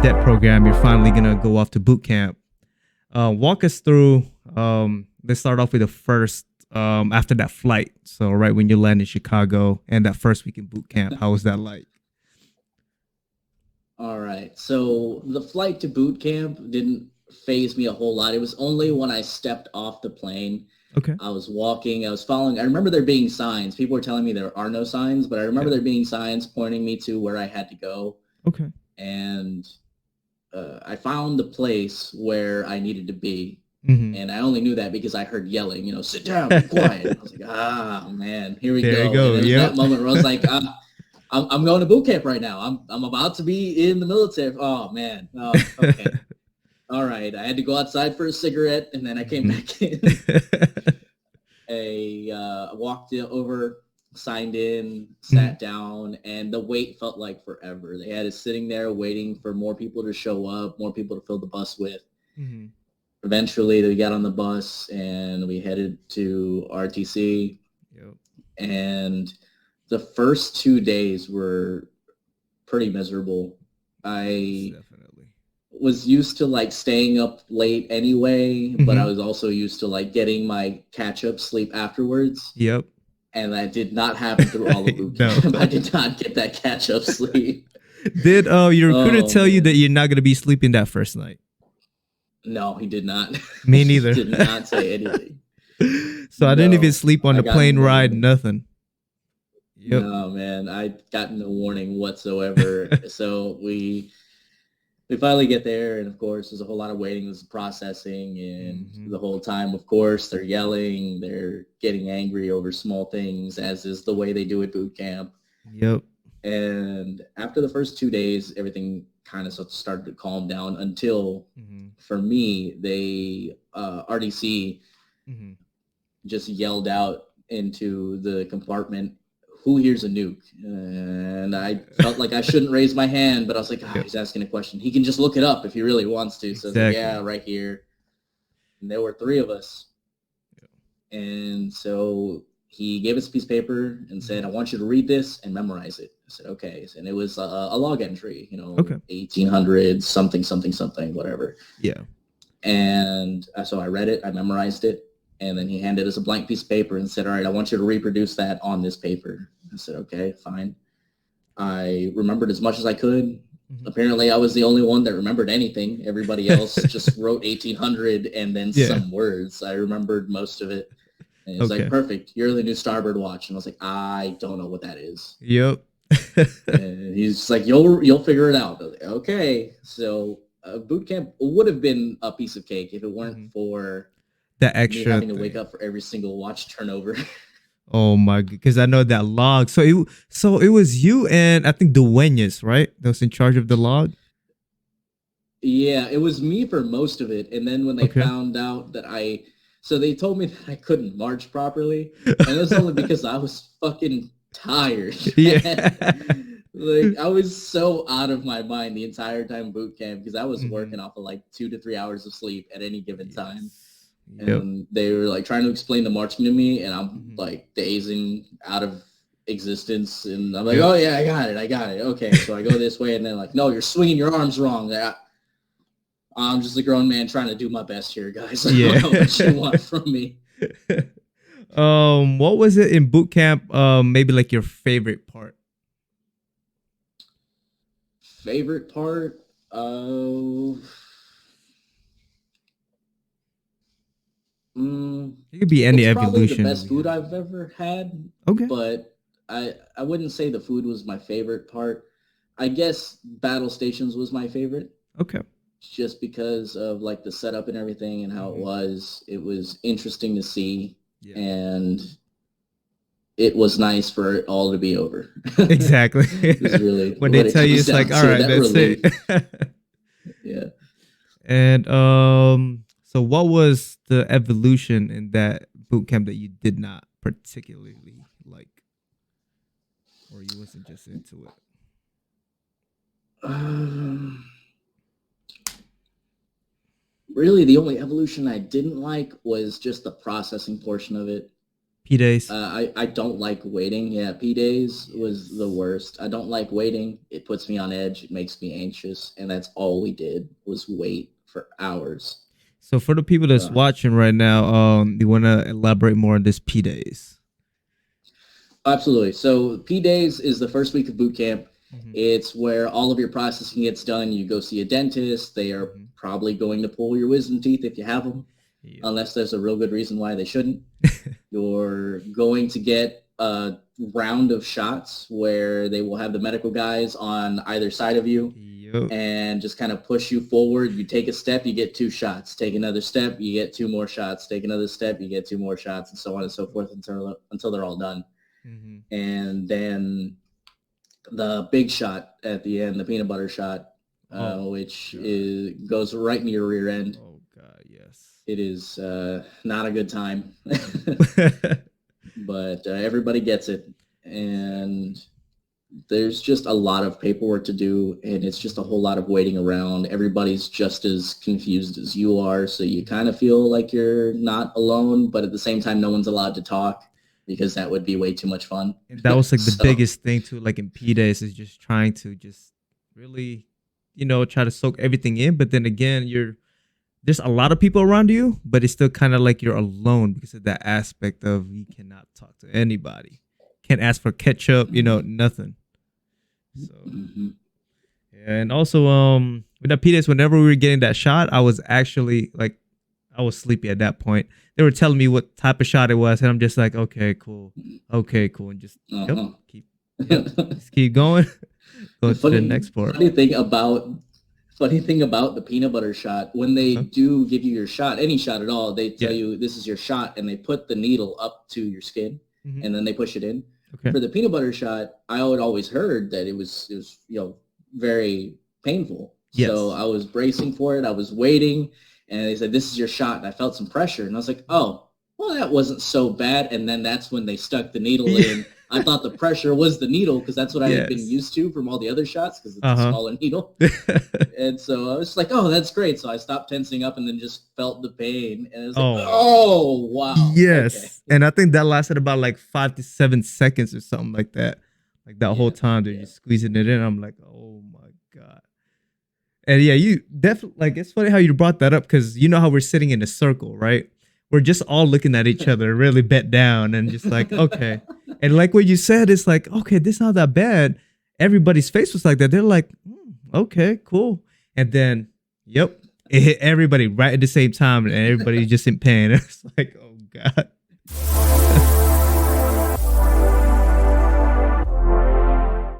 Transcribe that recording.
cadet program, you're finally gonna go off to boot camp. Walk us through. Let's start off with the first after that flight. So right when you land in Chicago and that first week in boot camp, how was that like? All right. So the flight to boot camp didn't phase me a whole lot. It was only when I stepped off the plane. Okay. I was walking, I was following. I remember there being signs. People were telling me there are no signs, but I remember Yeah. there being signs pointing me to where I had to go. Okay. And I found the place where I needed to be. Mm-hmm. And I only knew that because I heard yelling, sit down, be quiet. I was like, man, here we There you go. go. And it was Yep. that moment where I was like, I'm going to boot camp right now. I'm about to be in the military. Oh man. Oh, okay. All right. I had to go outside for a cigarette, and then I came back in. I walked over, signed in, sat down, and the wait felt like forever. They had us sitting there waiting for more people to show up, more people to fill the bus with. Mm-hmm. Eventually, we got on the bus and we headed to RTC. Yep. And the first 2 days were pretty miserable. I Definitely was used to like staying up late anyway, but I was also used to like getting my catch-up sleep afterwards. Yep. And that did not happen through all of boot camp. No. I did not get that catch-up sleep. Did your recruiter tell you that you're not going to be sleeping that first night? No, he did not. Me neither. He did not say anything. So I didn't even sleep on the plane ride, nothing. Yep. No, man, I got no warning whatsoever. So we finally get there, and of course, there's a whole lot of waiting, there's processing, and the whole time, of course, they're yelling, they're getting angry over small things, as is the way they do at boot camp. Yep. And after the first 2 days, everything kind of started to calm down until, for me, they RDC just yelled out into the compartment, "Who here's a nuke?" And I felt like I shouldn't raise my hand, but I was like, he's asking a question. He can just look it up if he really wants to. So I was like, yeah, right here. And there were 3 of us. Yeah. And so he gave us a piece of paper and said, "I want you to read this and memorize it." I said, okay. And it was a log entry, 1800, something, whatever. Yeah. And so I read it, I memorized it. And then he handed us a blank piece of paper and said, "All right, I want you to reproduce that on this paper." I said, okay, fine. I remembered as much as I could. Apparently, I was the only one that remembered anything. Everybody else just wrote 1800 and then some words. I remembered most of it. And it's like, perfect. You're the new starboard watch. And I was like, I don't know what that is. Yep. And he's just like, you'll figure it out. I was like, okay. So boot camp would have been a piece of cake if it weren't for the extra me having to wake up for every single watch turnover. Oh my god, because I know that log. So it was you and I think Duenas, right? That was in charge of the log. Yeah, it was me for most of it. And then when they found out that so they told me that I couldn't march properly. And it was only because I was fucking tired. Yeah. Like I was so out of my mind the entire time boot camp because I was working off of like 2 to 3 hours of sleep at any given time. And they were like trying to explain the marching to me, and I'm like dazing out of existence. And I'm like, oh yeah, I got it. Okay, so I go this way, and then like, no, you're swinging your arms wrong. I'm just a grown man trying to do my best here, guys. I don't know what you want from me. What was it in boot camp? Maybe like your favorite part. Favorite part? It could be any evolution. Probably the best food I've ever had. Okay. But I wouldn't say the food was my favorite part. I guess battle stations was my favorite. Okay. Just because of like the setup and everything and how it was interesting to see. Yeah. And it was nice for it all to be over. Exactly. Really when they tell you it's like, all right, that's it. Yeah. And so what was the evolution in that boot camp that you did not particularly like? Or you wasn't just into it? Really, the only evolution I didn't like was just the processing portion of it. P days. I don't like waiting. Yeah, P days was the worst. I don't like waiting. It puts me on edge. It makes me anxious, and that's all we did was wait for hours. So for the people that's watching right now, you want to elaborate more on this P days? Absolutely. So P days is the first week of boot camp. It's where all of your processing gets done. You go see a dentist. They are probably going to pull your wisdom teeth if you have them, unless there's a real good reason why they shouldn't. You're going to get a round of shots where they will have the medical guys on either side of you and just kind of push you forward. You take a step, you get 2 shots. Take another step, you get 2 more shots. Take another step, you get 2 more shots, and so on and so forth until they're all done. And then the big shot at the end, the peanut butter shot, which goes right in your rear end. Oh, God, yes. It is not a good time, but everybody gets it. And there's just a lot of paperwork to do, and it's just a whole lot of waiting around. Everybody's just as confused as you are, so you kind of feel like you're not alone, but at the same time, no one's allowed to talk because that would be way too much fun. And that was like the biggest thing too, like in P days, is just trying to just really, try to soak everything in. But then again, there's a lot of people around you, but it's still kind of like you're alone because of that aspect of you cannot talk to anybody. Can't ask for ketchup, nothing. So, and also, with that P days, whenever we were getting that shot, I was actually like, I was sleepy at that point. They were telling me what type of shot it was, and I'm just like, okay, cool, and just keep going. Go to the next part. Funny thing about the peanut butter shot, when they do give you your shot, any shot at all, they tell you this is your shot, and they put the needle up to your skin, and then they push it in. Okay. For the peanut butter shot, I had always heard that it was very painful. Yes. So I was bracing for it. I was waiting. And they said, this is your shot. And I felt some pressure. And I was like, oh, well, that wasn't so bad. And then that's when they stuck the needle in. I thought the pressure was the needle because that's what I had been used to from all the other shots because it's a smaller needle. And so I was like, oh, that's great. So I stopped tensing up and then just felt the pain. And I was like, oh, wow. Yes. Okay. And I think that lasted about like 5 to 7 seconds or something like that. Like that whole time they're just squeezing it in. I'm like, oh, my God. And yeah, you definitely, like, it's funny how you brought that up because you know how we're sitting in a circle, right? We're just all looking at each other, really bent down and just like, okay. And like what you said, it's like, okay, this is not that bad. Everybody's face was like that. They're like, okay, cool. And then, it hit everybody right at the same time and everybody's just in pain. It's like, oh, God.